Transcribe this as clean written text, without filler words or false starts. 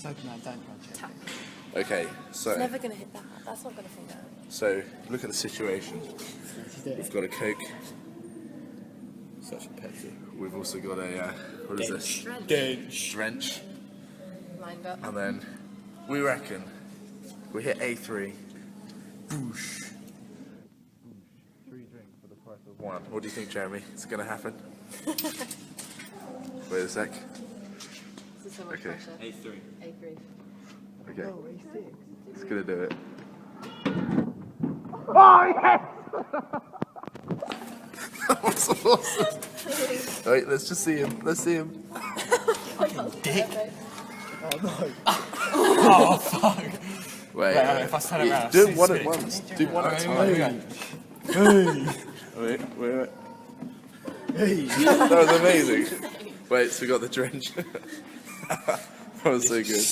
Just open that, don't touch it. Tap. Okay, so... It's never going to hit that. That's not going to finger. So, look at the situation. We've got a Coke. Such a Pepsi. We've also got a, what is this? Drench. Lined up. And then, we reckon, we hit A3. Boosh. 3 drinks for the price of 1. What do you think, Jeremy? It's going to happen? Wait a sec. This is so much pressure. A3. A3. Okay. Oh, A6. It's going to do it. Oh, yes! That was awesome. Wait, let's just see him. Let's see him. Dick. Oh, no. Oh, fuck. Wait, if I stand around, do one at once. Do one at a time. Hey! Wait. Hey! That was amazing. Wait, so we got the drench. That was so good.